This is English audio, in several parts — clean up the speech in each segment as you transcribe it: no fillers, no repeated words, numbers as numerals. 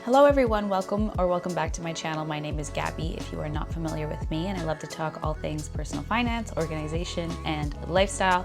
Hello everyone, welcome back to my channel. My name is Gabby if you are not familiar with me, and I love to talk all things personal finance, organization, and lifestyle.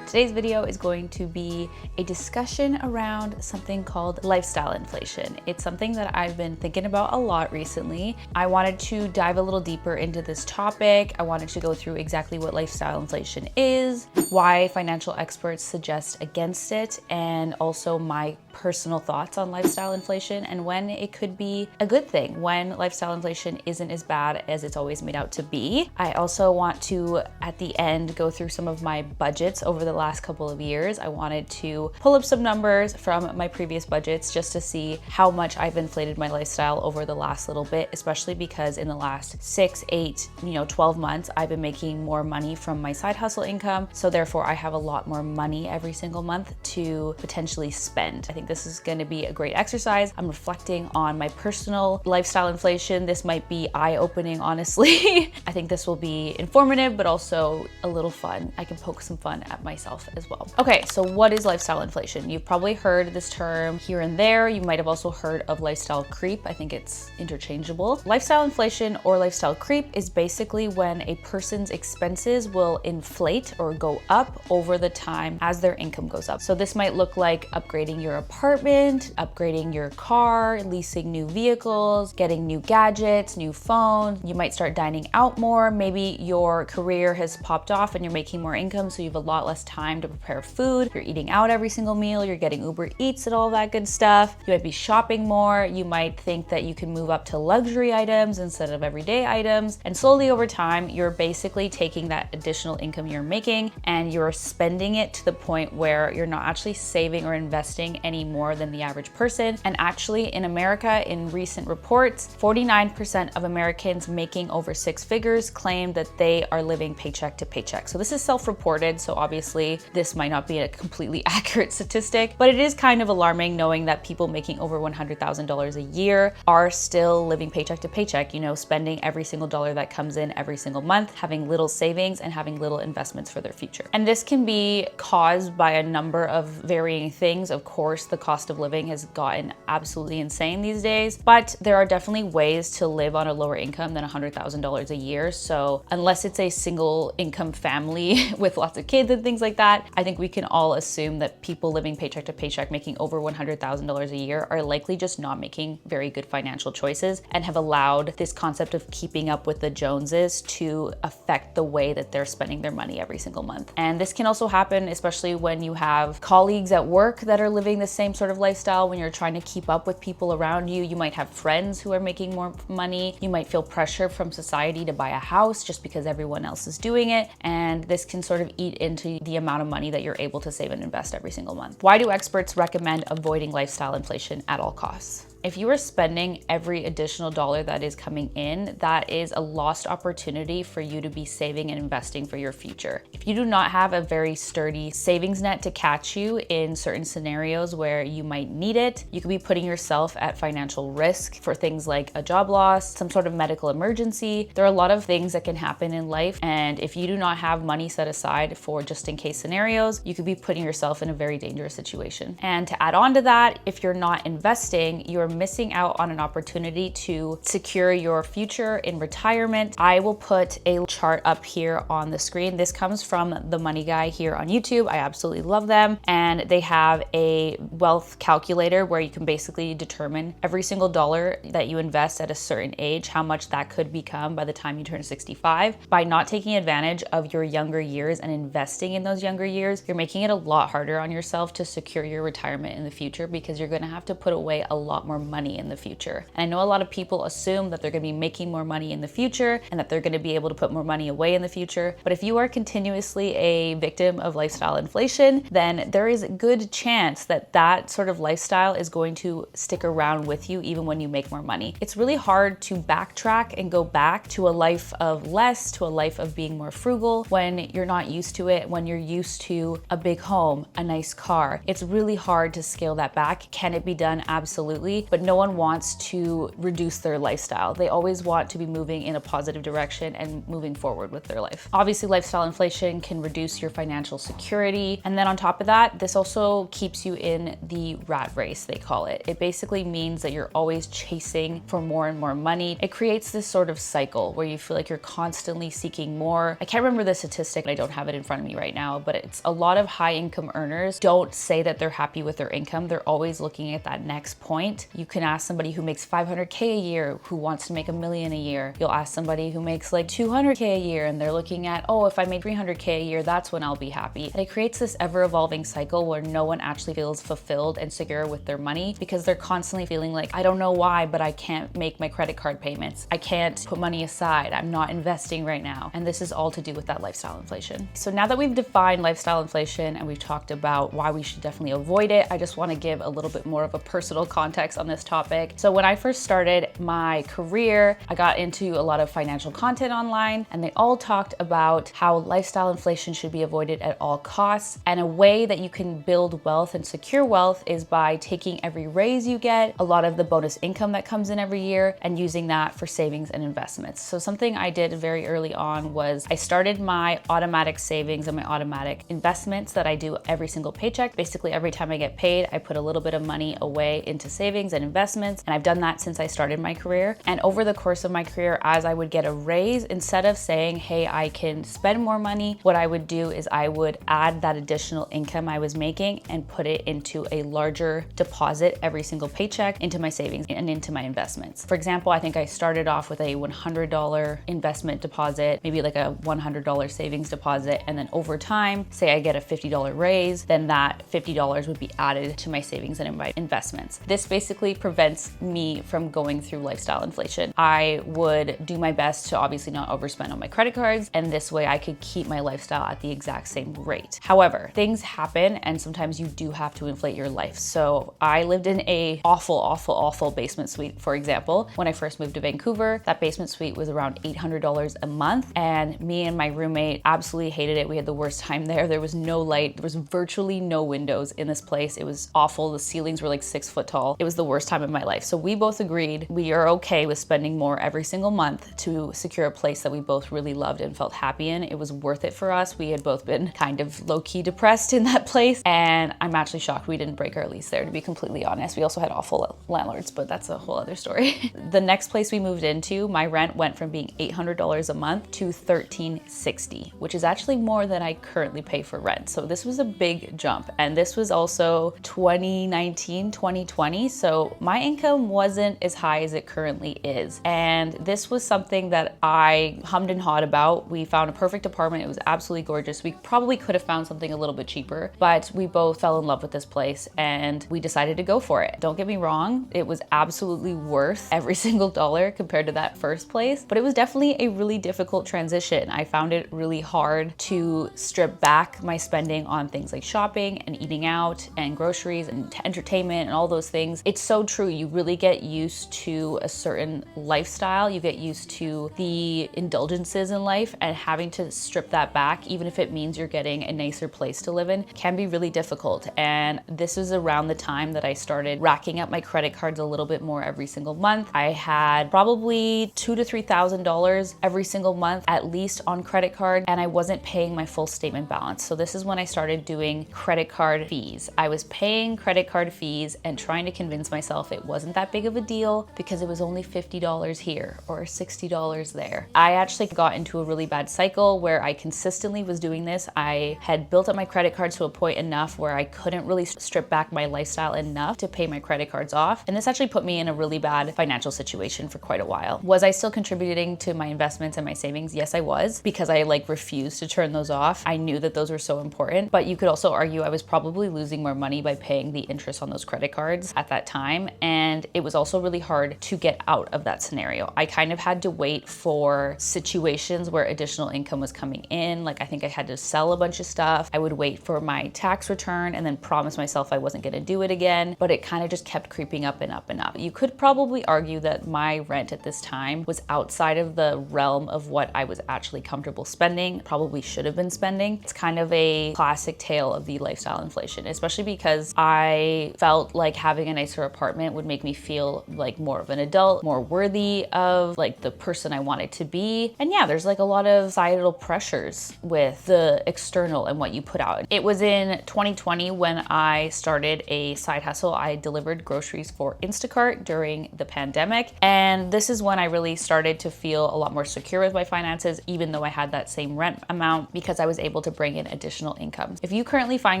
Today's video is going to be a discussion around something called lifestyle inflation. It's something that I've been thinking about a lot recently. I wanted to dive a little deeper into this topic. I wanted to go through exactly what lifestyle inflation is, why financial experts suggest against it, and also my personal thoughts on lifestyle inflation and when it could be a good thing, when lifestyle inflation isn't as bad as it's always made out to be. I also want to, at the end, go through some of my budgets over the last couple of years. I wanted to pull up some numbers from my previous budgets just to see how much I've inflated my lifestyle over the last little bit, especially because in the last 6, 8, 12 months, I've been making more money from my side hustle income. So therefore I have a lot more money every single month to potentially spend. I think this is going to be a great exercise. I'm reflecting on my personal lifestyle inflation. This might be eye-opening, honestly. I think this will be informative, but also a little fun. I can poke some fun at myself as well. Okay, so what is lifestyle inflation? You've probably heard this term here and there. You might have also heard of lifestyle creep. I think it's interchangeable. Lifestyle inflation or lifestyle creep is basically when a person's expenses will inflate or go up over the time as their income goes up. So this might look like upgrading your apartment, upgrading your car, leasing new vehicles, getting new gadgets, new phones. You might start dining out more. Maybe your career has popped off and you're making more income, so you have a lot less time to prepare food. You're eating out every single meal. You're getting Uber Eats and all that good stuff. You might be shopping more. You might think that you can move up to luxury items instead of everyday items. And slowly over time, you're basically taking that additional income you're making and you're spending it to the point where you're not actually saving or investing any more than the average person. And actually in America, in recent reports, 49% of Americans making over 6 figures claim that they are living paycheck to paycheck. So this is self-reported, so obviously this might not be a completely accurate statistic, but it is kind of alarming knowing that people making over $100,000 a year are still living paycheck to paycheck, spending every single dollar that comes in every single month, having little savings and having little investments for their future. And this can be caused by a number of varying things. Of course, the cost of living has gotten absolutely insane these days, but there are definitely ways to live on a lower income than $100,000 a year. So unless it's a single income family with lots of kids and things like that, I think we can all assume that people living paycheck to paycheck making over $100,000 a year are likely just not making very good financial choices and have allowed this concept of keeping up with the Joneses to affect the way that they're spending their money every single month. And this can also happen especially when you have colleagues at work that are living the same sort of lifestyle. When you're trying to keep up with people around you, you might have friends who are making more money. You might feel pressure from society to buy a house just because everyone else is doing it. And this can sort of eat into the amount of money that you're able to save and invest every single month. Why do experts recommend avoiding lifestyle inflation at all costs? If you are spending every additional dollar that is coming in, that is a lost opportunity for you to be saving and investing for your future. If you do not have a very sturdy savings net to catch you in certain scenarios where you might need it, you could be putting yourself at financial risk for things like a job loss, some sort of medical emergency. There are a lot of things that can happen in life, and if you do not have money set aside for just in case scenarios, you could be putting yourself in a very dangerous situation. And to add on to that, if you're not investing, you're missing out on an opportunity to secure your future in retirement. I will put a chart up here on the screen. This comes from The Money Guy here on YouTube. I absolutely love them. And they have a wealth calculator where you can basically determine every single dollar that you invest at a certain age, how much that could become by the time you turn 65. By not taking advantage of your younger years and investing in those younger years, you're making it a lot harder on yourself to secure your retirement in the future because you're going to have to put away a lot more money in the future. And I know a lot of people assume that they're going to be making more money in the future and that they're going to be able to put more money away in the future. But if you are continuously a victim of lifestyle inflation, then there is a good chance that that sort of lifestyle is going to stick around with you even when you make more money. It's really hard to backtrack and go back to a life of less, to a life of being more frugal when you're not used to it, when you're used to a big home, a nice car. It's really hard to scale that back. Can it be done? Absolutely. but no one wants to reduce their lifestyle. They always want to be moving in a positive direction and moving forward with their life. Obviously, lifestyle inflation can reduce your financial security. And then on top of that, this also keeps you in the rat race, they call it. It basically means that you're always chasing for more and more money. It creates this sort of cycle where you feel like you're constantly seeking more. I can't remember the statistic, I don't have it in front of me right now, but it's a lot of high income earners don't say that they're happy with their income. They're always looking at that next point. You can ask somebody who makes 500K a year who wants to make $1 million a year. You'll ask somebody who makes like 200K a year and they're looking at, oh, if I make 300K a year, that's when I'll be happy. And it creates this ever evolving cycle where no one actually feels fulfilled and secure with their money because they're constantly feeling like, I don't know why, but I can't make my credit card payments. I can't put money aside. I'm not investing right now. And this is all to do with that lifestyle inflation. So now that we've defined lifestyle inflation and we've talked about why we should definitely avoid it, I just want to give a little bit more of a personal context on this topic. So when I first started my career, I got into a lot of financial content online, and they all talked about how lifestyle inflation should be avoided at all costs. And a way that you can build wealth and secure wealth is by taking every raise you get, a lot of the bonus income that comes in every year, and using that for savings and investments. So something I did very early on was I started my automatic savings and my automatic investments that I do every single paycheck. Basically, every time I get paid, I put a little bit of money away into savings and investments. And I've done that since I started my career. And over the course of my career, as I would get a raise, instead of saying, hey, I can spend more money, what I would do is I would add that additional income I was making and put it into a larger deposit every single paycheck into my savings and into my investments. For example, I think I started off with a $100 investment deposit, maybe like a $100 savings deposit. And then over time, say I get a $50 raise, then that $50 would be added to my savings and my investments. This basically prevents me from going through lifestyle inflation. I would do my best to obviously not overspend on my credit cards, and this way I could keep my lifestyle at the exact same rate. However, things happen and sometimes you do have to inflate your life. So I lived in a awful basement suite, for example. When I first moved to Vancouver, that basement suite was around $800 a month, and me and my roommate absolutely hated it. We had the worst time there. There was no light. There was virtually no windows in this place. It was awful. The ceilings were like 6 foot tall. It was the worst time of my life. So we both agreed we are okay with spending more every single month to secure a place that we both really loved and felt happy in. It was worth it for us. We had both been kind of low-key depressed in that place, and I'm actually shocked we didn't break our lease there, to be completely honest. We also had awful landlords, but that's a whole other story. The next place we moved into, my rent went from being $800 a month to $1,360, which is actually more than I currently pay for rent. So this was a big jump. And this was also 2019, 2020. So my income wasn't as high as it currently is. And this was something that I hummed and hawed about. We found a perfect apartment. It was absolutely gorgeous. We probably could have found something a little bit cheaper, but we both fell in love with this place and we decided to go for it. Don't get me wrong, it was absolutely worth every single dollar compared to that first place, but it was definitely a really difficult transition. I found it really hard to strip back my spending on things like shopping and eating out and groceries and entertainment and all those things. It's so true. You really get used to a certain lifestyle. You get used to the indulgences in life, and having to strip that back, even if it means you're getting a nicer place to live in, can be really difficult. And this is around the time that I started racking up my credit cards a little bit more every single month. I had probably $2,000 to $3,000 every single month, at least on credit card, and I wasn't paying my full statement balance. So this is when I started doing credit card fees. I was paying credit card fees and trying to convince myself it wasn't that big of a deal because it was only $50 here or $60 there. I actually got into a really bad cycle where I consistently was doing this. I had built up my credit cards to a point enough where I couldn't really strip back my lifestyle enough to pay my credit cards off. And this actually put me in a really bad financial situation for quite a while. Was I still contributing to my investments and my savings? Yes, I was, because I refused to turn those off. I knew that those were so important, but you could also argue I was probably losing more money by paying the interest on those credit cards at that time. And it was also really hard to get out of that scenario. I kind of had to wait for situations where additional income was coming in. Like I think I had to sell a bunch of stuff. I would wait for my tax return and then promise myself I wasn't gonna do it again, but it kind of just kept creeping up and up and up. You could probably argue that my rent at this time was outside of the realm of what I was actually comfortable spending, probably should have been spending. It's kind of a classic tale of the lifestyle inflation, especially because I felt like having a nicer apartment apartment would make me feel like more of an adult, more worthy of like the person I wanted to be. And yeah, there's like a lot of societal pressures with the external and what you put out. It was in 2020 when I started a side hustle. I delivered groceries for Instacart during the pandemic. And this is when I really started to feel a lot more secure with my finances, even though I had that same rent amount, because I was able to bring in additional income. If you currently find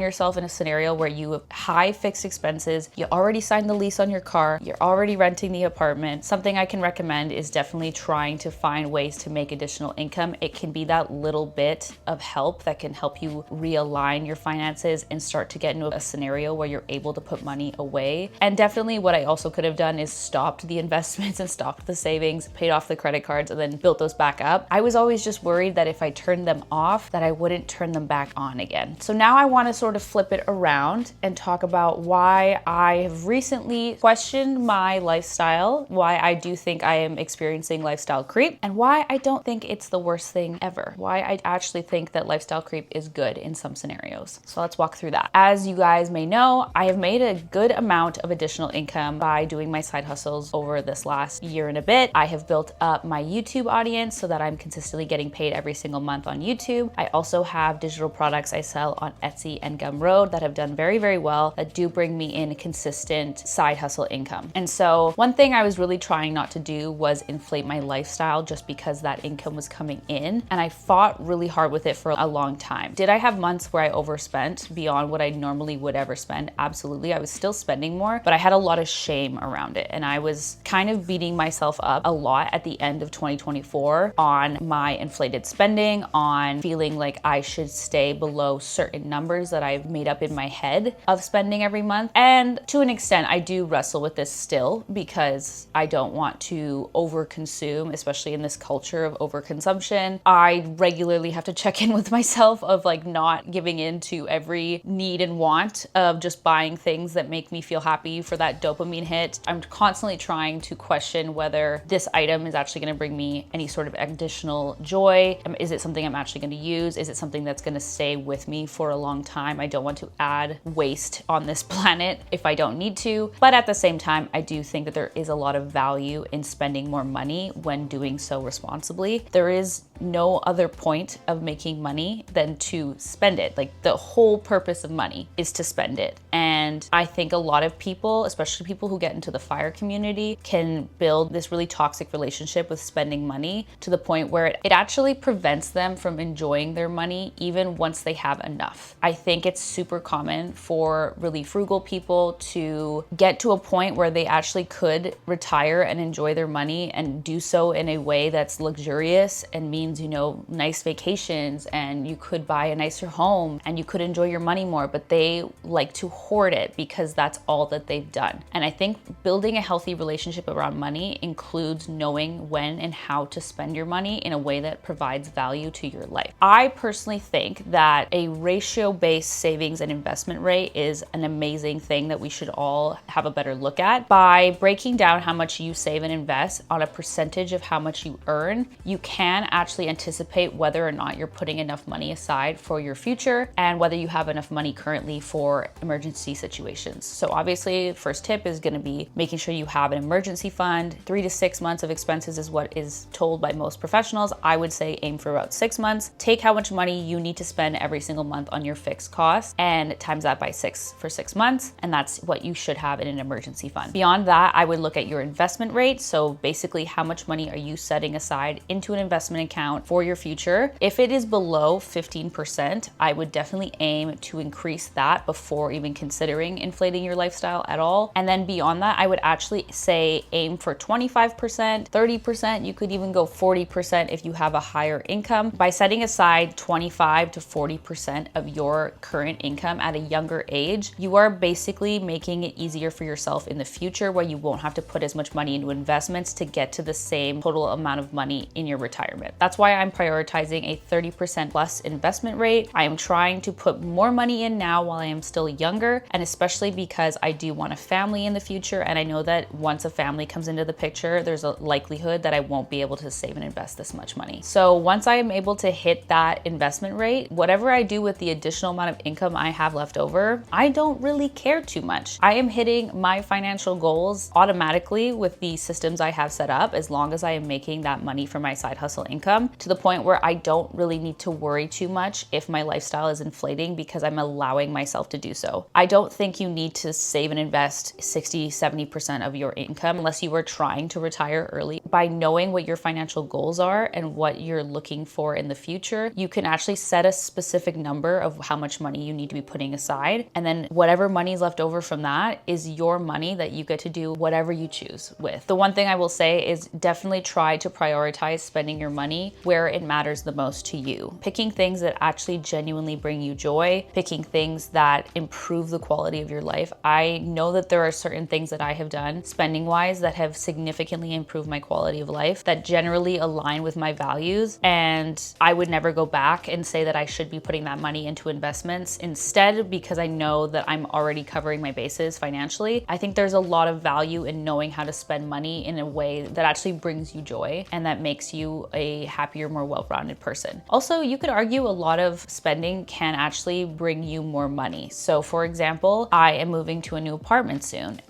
yourself in a scenario where you have high fixed expenses, you already signed the lease on your car, you're already renting the apartment, something I can recommend is definitely trying to find ways to make additional income. It can be that little bit of help that can help you realign your finances and start to get into a scenario where you're able to put money away. And definitely what I also could have done is stopped the investments and stopped the savings, paid off the credit cards, and then built those back up. I was always just worried that if I turned them off, that I wouldn't turn them back on again. So now I want to sort of flip it around and talk about why I have recently questioned my lifestyle, why I do think I am experiencing lifestyle creep, and why I don't think it's the worst thing ever. Why I actually think that lifestyle creep is good in some scenarios. So let's walk through that. As you guys may know, I have made a good amount of additional income by doing my side hustles over this last year and a bit. I have built up my YouTube audience so that I'm consistently getting paid every single month on YouTube. I also have digital products I sell on Etsy and Gumroad that have done very, very well, that do bring me in consistent side hustle income. And so one thing I was really trying not to do was inflate my lifestyle just because that income was coming in. And I fought really hard with it for a long time. Did I have months where I overspent beyond what I normally would ever spend? Absolutely. I was still spending more, but I had a lot of shame around it. And I was kind of beating myself up a lot at the end of 2024 on my inflated spending, on feeling like I should stay below certain numbers that I've made up in my head of spending every month. And to an extent, I do wrestle with this still because I don't want to overconsume, especially in this culture of overconsumption. I regularly have to check in with myself of like not giving in to every need and want of just buying things that make me feel happy for that dopamine hit. I'm constantly trying to question whether this item is actually going to bring me any sort of additional joy. Is it something I'm actually going to use? Is it something that's going to stay with me for a long time? I don't want to add waste on this planet if I don't need to. But at the same time, I do think that there is a lot of value in spending more money when doing so responsibly. There is no other point of making money than to spend it. Like the whole purpose of money is to spend it. And I think a lot of people, especially people who get into the FIRE community, can build this really toxic relationship with spending money to the point where it actually prevents them from enjoying their money even once they have enough. I think it's super common for really frugal people to get to a point where they actually could retire and enjoy their money and do so in a way that's luxurious and means, you know, nice vacations, and you could buy a nicer home and you could enjoy your money more, but they like to hoard it because that's all that they've done. And I think building a healthy relationship around money includes knowing when and how to spend your money in a way that provides value to your life. I personally think that a ratio-based savings and investment rate is an amazing thing that we should all have a better look at. By breaking down how much you save and invest on a percentage of how much you earn, you can actually anticipate whether or not you're putting enough money aside for your future and whether you have enough money currently for emergency situations. So obviously, first tip is going to be making sure you have an emergency fund. 3 to 6 months of expenses is what is told by most professionals. I would say aim for about 6 months. Take how much money you need to spend every single month on your fixed costs and times that by 6 for 6 months. And that's what you should have in an emergency fund. Beyond that, I would look at your investment rate. So basically, how much money are you setting aside into an investment account for your future? If it is below 15%, I would definitely aim to increase that before even considering inflating your lifestyle at all. And then beyond that, I would actually say aim for 25%, 30%. You could even go 40% if you have a higher income. By setting aside 25 to 40% of your current income at a younger age, you are basically making it easier for yourself in the future where you won't have to put as much money into investments to get to the same total amount of money in your retirement. That's why I'm prioritizing a 30% plus investment rate. I am trying to put more money in now while I am still younger and especially because I do want a family in the future. And I know that once a family comes into the picture, there's a likelihood that I won't be able to save and invest this much money. So once I am able to hit that investment rate, whatever I do with the additional amount of income I have left over, I don't really care too much. I am hitting my financial goals automatically with the systems I have set up, as long as I am making that money from my side hustle income, to the point where I don't really need to worry too much if my lifestyle is inflating, because I'm allowing myself to do so. I don't think you need to save and invest 60-70% of your income unless you are trying to retire early. By knowing what your financial goals are and what you're looking for in the future, you can actually set a specific number of how much money you need to be putting aside. And then whatever money is left over from that is your money that you get to do whatever you choose with. The one thing I will say is definitely try to prioritize spending your money where it matters the most to you. Picking things that actually genuinely bring you joy, picking things that improve the quality of your life. I know that there are certain things that I have done spending wise that have significantly improved my quality of life, that generally align with my values, and I would never go back and say that I should be putting that money into investments instead, because I know that I'm already covering my bases financially. I think there's a lot of value in knowing how to spend money in a way that actually brings you joy and that makes you a happier, more well-rounded person. Also, you could argue a lot of spending can actually bring you more money. So for example, I am moving to a new apartment soon.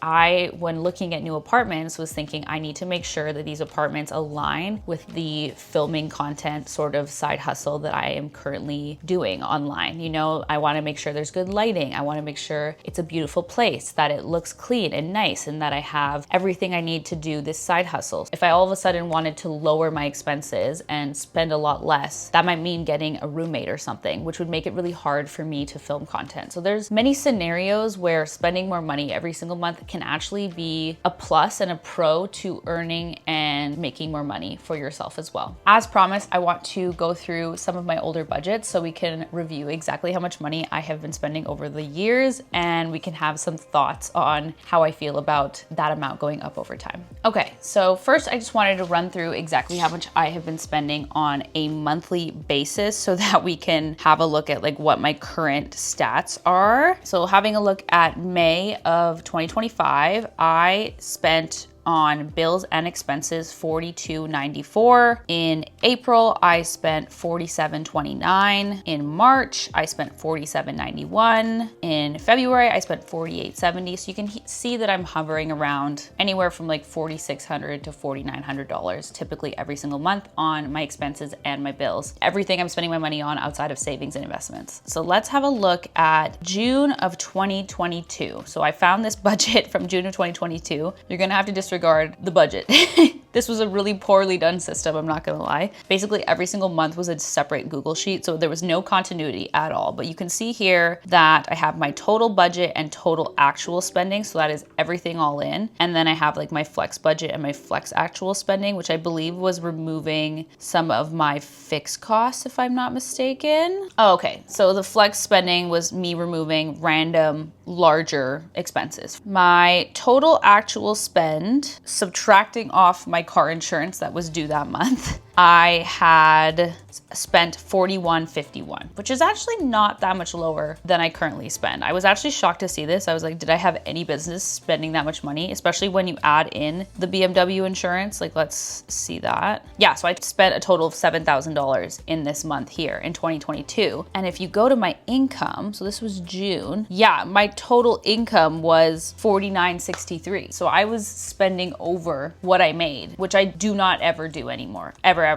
When looking at new apartments, was thinking I need to make sure that these apartments align with the filming content sort of side hustle that I am currently doing online. You know, I want to make sure there's good lighting. I want to make sure it's a beautiful place, that it looks clean and nice, and that I have everything I need to do this side hustle. If I all of a sudden wanted to lower my expenses and spend a lot less, that might mean getting a roommate or something, which would make it really hard for me to film content. So there's many scenarios where spending more money every single month can actually be a plus and a pro to earning and making more money for yourself as well. As promised, I want to go through some of my older budgets so we can review exactly how much money I have been spending over the years, and we can have some thoughts on how I feel about that amount going up over time. Okay, so first I just wanted to run through exactly how much I have been spending on a monthly basis so that we can have a look at like what my current stats are. So having a look at May of 2025, I spent on bills and expenses $42.94. In April, I spent $47.29. In March, I spent $47.91. In February, I spent $48.70. So you can see that I'm hovering around anywhere from like $4,600 to $4,900 typically every single month on my expenses and my bills. Everything I'm spending my money on outside of savings and investments. So let's have a look at June of 2022. So I found this budget from June of 2022. You're gonna have to disregard the budget. This was a really poorly done system, I'm not gonna lie. Basically every single month was a separate Google sheet, so there was no continuity at all. But you can see here that I have my total budget and total actual spending, so that is everything all in. And then I have like my flex budget and my flex actual spending, which I believe was removing some of my fixed costs, if I'm not mistaken. Oh, okay, so the flex spending was me removing random larger expenses. My total actual spend, subtracting off my car insurance that was due that month, I had spent $41.51, which is actually not that much lower than I currently spend. I was actually shocked to see this. I was like, did I have any business spending that much money? Especially when you add in the BMW insurance. Like, let's see that. Yeah, so I spent a total of $7,000 in this month here in 2022. And if you go to my income, so this was June, yeah, my total income was $49.63. So I was spending over what I made, which I do not ever do anymore, ever.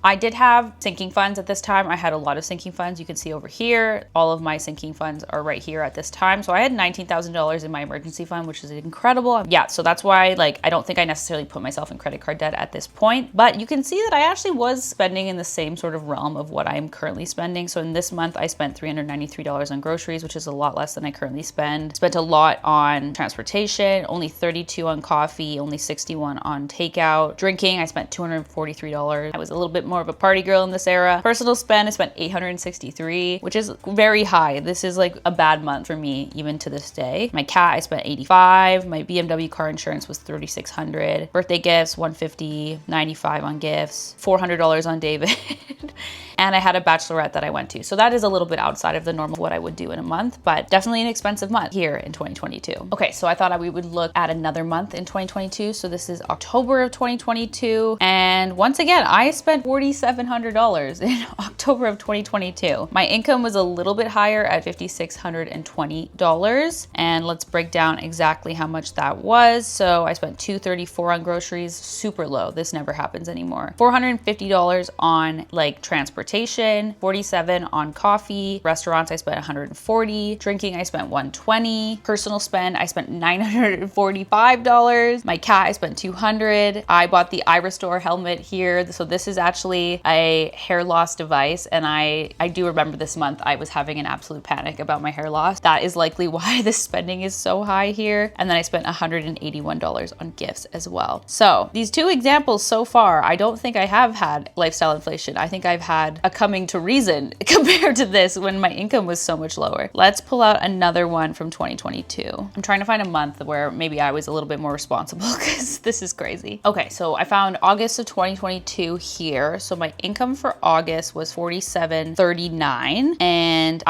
I did have sinking funds at this time. I had a lot of sinking funds. You can see over here, all of my sinking funds are right here at this time. So I had $19,000 in my emergency fund, which is incredible. Yeah, so that's why like I don't think I necessarily put myself in credit card debt at this point, but you can see that I actually was spending in the same sort of realm of what I'm currently spending. So in this month, I spent $393 on groceries, which is a lot less than I currently spend. Spent a lot on transportation, only $32 on coffee, only $61 on takeout. Drinking, I spent $243. I was a little bit more of a party girl in this era. Personal spend, I spent $863, which is very high. This is like a bad month for me, even to this day. My cat, I spent $85. My BMW car insurance was $3,600. Birthday gifts, $150, $95 on gifts, $400 on David. and I had a bachelorette that I went to. So that is a little bit outside of the normal what I would do in a month, but definitely an expensive month here in 2022. Okay, so I thought we would look at another month in 2022. So this is October of 2022. And once again, I spent $4,700 in October of 2022. My income was a little bit higher at $5,620. And let's break down exactly how much that was. So I spent $234 on groceries, super low. This never happens anymore. $450 on like transportation, $47 on coffee. Restaurants, I spent $140. Drinking, I spent $120. Personal spend, I spent $945. My cat, I spent $200. I bought the iRestore helmet here. So this is actually a hair loss device. And I do remember this month I was having an absolute panic about my hair loss. That is likely why the spending is so high here. And then I spent $181 on gifts as well. So these two examples so far, I don't think I have had lifestyle inflation. I think I've had a coming to reason compared to this when my income was so much lower. Let's pull out another one from 2022. I'm trying to find a month where maybe I was a little bit more responsible because this is crazy. Okay, so I found August of 2022 here. So my income for August was $47.39. And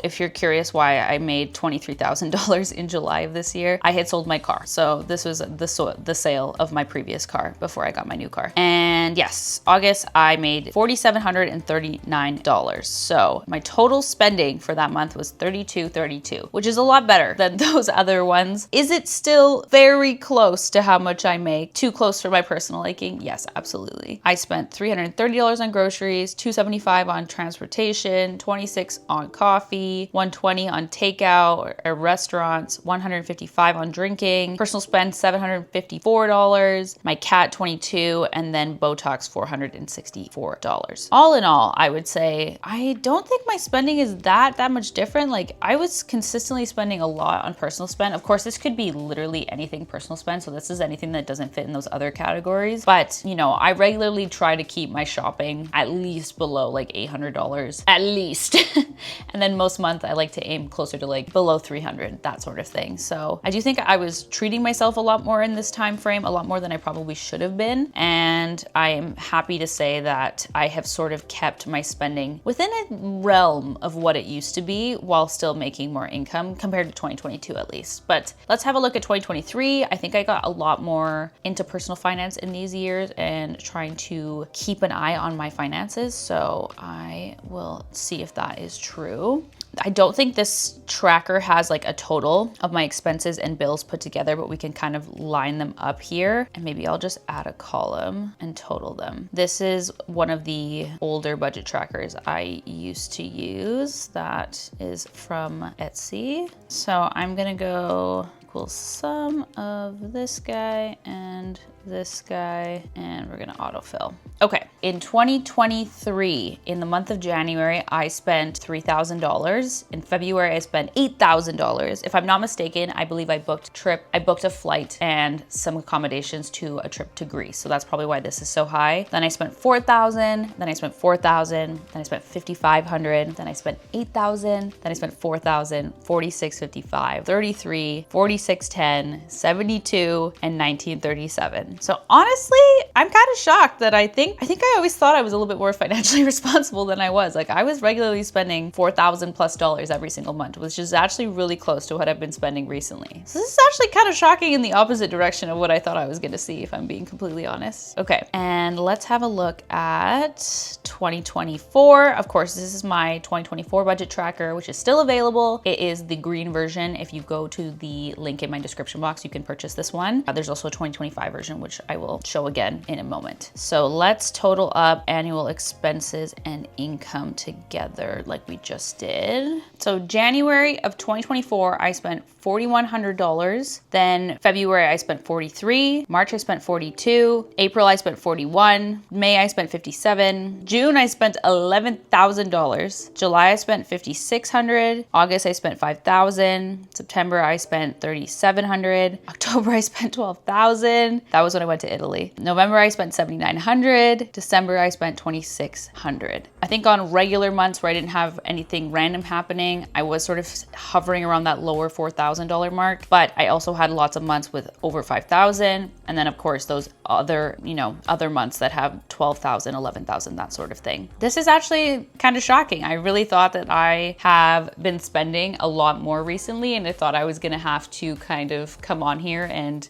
if you're curious why I made $23,000 in July of this year, I had sold my car. So this was the sale of my previous car before I got my new car. And yes, August, I made $4,739. So my total spending for that month was $32.32, which is a lot better than those other ones. Is it still very close to how much I make? Too close for my personal liking? Yes, absolutely. I spent $330 on groceries, $275 on transportation, $26 on coffee, $120 on takeout or restaurants, $155 on drinking, personal spend $754, my cat $22, and then Botox $464. All in all, I would say I don't think my spending is that much different. Like I was consistently spending a lot on personal spend. Of course, this could be literally anything personal spend. So this is anything that doesn't fit in those other categories. But you know, I regularly try to keep my shopping at least below like $800, at least. And then most month I like to aim closer to like below 300, that sort of thing. So I do think I was treating myself a lot more in this time frame, a lot more than I probably should have been. And I am happy to say that I have sort of kept my spending within a realm of what it used to be while still making more income compared to 2022 at least. But let's have a look at 2023. I think I got a lot more into personal finance in these years and trying to keep an eye on my finances. So I will see if that is true. I don't think this tracker has like a total of my expenses and bills put together, but we can kind of line them up here and maybe I'll just add a column and total them. This is one of the older budget trackers I used to use that is from Etsy. So I'm gonna go equal sum of this guy and this guy, and we're gonna autofill. Okay, in 2023, in the month of January, I spent $3,000. In February, I spent $8,000. If I'm not mistaken, I believe I booked a flight and some accommodations to a trip to Greece. So that's probably why this is so high. Then I spent $4,000, then I spent $4,000, then I spent $5,500, then I spent $8,000, then I spent $4,000, $4,655, $33, $4,610, $72, and $1,937. So honestly, I'm kind of shocked that I think I always thought I was a little bit more financially responsible than I was. Like I was regularly spending $4,000+ every single month, which is actually really close to what I've been spending recently. So this is actually kind of shocking in the opposite direction of what I thought I was going to see, if I'm being completely honest. Okay, and let's have a look at 2024. Of course, this is my 2024 budget tracker, which is still available. It is the green version. If you go to the link in my description box, you can purchase this one. There's also a 2025 version, which I will show again in a moment. So let's total up annual expenses and income together like we just did. So January of 2024, I spent $4,100. Then February, I spent $43. March, I spent $42. April, I spent $41. May, I spent $57. June, I spent $11,000. July, I spent $5,600. August, I spent $5,000. September, I spent $3,700. October, I spent $12,000. That was when I went to Italy. November, I spent $7,900. December, I spent $2,600. I think on regular months where I didn't have anything random happening, I was sort of hovering around that lower $4,000 mark, but I also had lots of months with over $5,000. And then of course, those other, other months that have 12,000, 11,000, that sort of thing. This is actually kind of shocking. I really thought that I have been spending a lot more recently, and I thought I was gonna have to kind of come on here and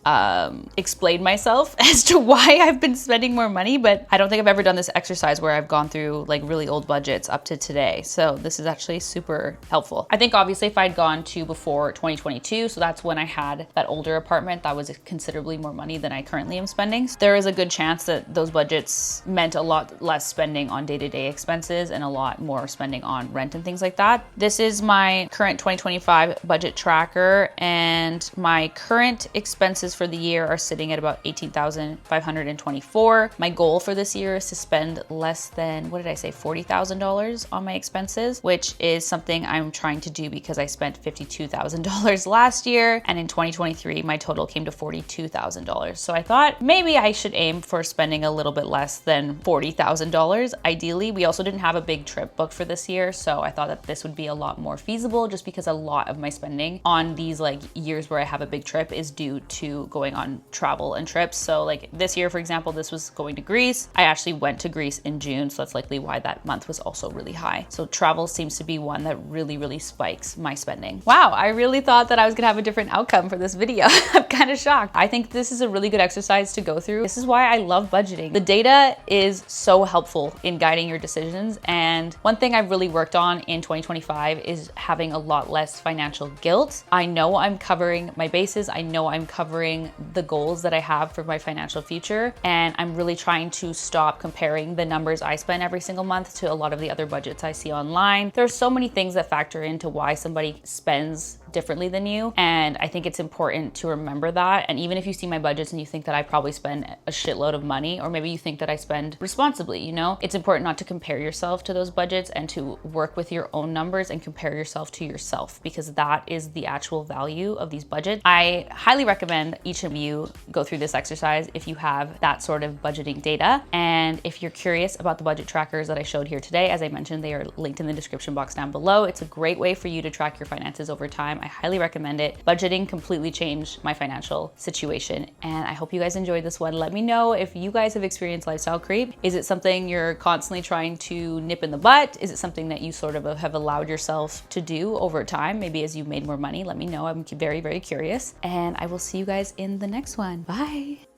explain myself as to why I've been spending more money, but I don't think I've ever done this exercise where I've gone through like really old budgets up to today. So this is actually super helpful. I think obviously if I'd gone to before 2022, so that's when I had that older apartment, that was considerably more money than I currently am spending. So there is a good chance that those budgets meant a lot less spending on day-to-day expenses and a lot more spending on rent and things like that. This is my current 2025 budget tracker, and my current expenses for the year are sitting at about 18,524. My goal for this year is to spend less than, what did I say, $40,000 on my expenses, which is something I'm trying to do because I spent $52,000 last year, and in 2023 my total came to $42,000. So I thought maybe I should aim for spending a little bit less than $40,000 ideally. We also didn't have a big trip booked for this year, so I thought that this would be a lot more feasible, just because a lot of my spending on these like years where I have a big trip is due to going on travel and trips. So like this year, for example, this was going to Greece. I actually went to Greece in June, so that's likely why that month was also really high. So travel seems to be one that really spikes my spending. Wow, I really thought that I was gonna have a different outcome for this video. I'm kind of shocked. I think this is a really good exercise to go through. This is why I love budgeting. The data is so helpful in guiding your decisions, and one thing I've really worked on in 2025 is having a lot less financial guilt. I know I'm covering my bases. I know I'm covering the goals that I have for my financial future, and I'm really trying to stop comparing the numbers I spend every single month to a lot of the other budgets I see online. There's so many things that factor into why somebody spends differently than you, and I think it's important to remember that. And even if you see my budgets and you think that I probably spend a shitload of money, or maybe you think that I spend responsibly, it's important not to compare yourself to those budgets and to work with your own numbers and compare yourself to yourself, because that is the actual value of these budgets. I highly recommend each of you go through this exercise if you have that sort of budgeting data. And if you're curious about the budget trackers that I showed here today, as I mentioned, they are linked in the description box down below. It's a great way for you to track your finances over time. I highly recommend it. Budgeting completely changed my financial situation, and I hope you guys enjoyed this one. Let me know if you guys have experienced lifestyle creep. Is it something you're constantly trying to nip in the butt? Is it something that you sort of have allowed yourself to do over time, maybe as you made more money? Let me know. I'm very curious, and I will see you guys in the next one. Bye.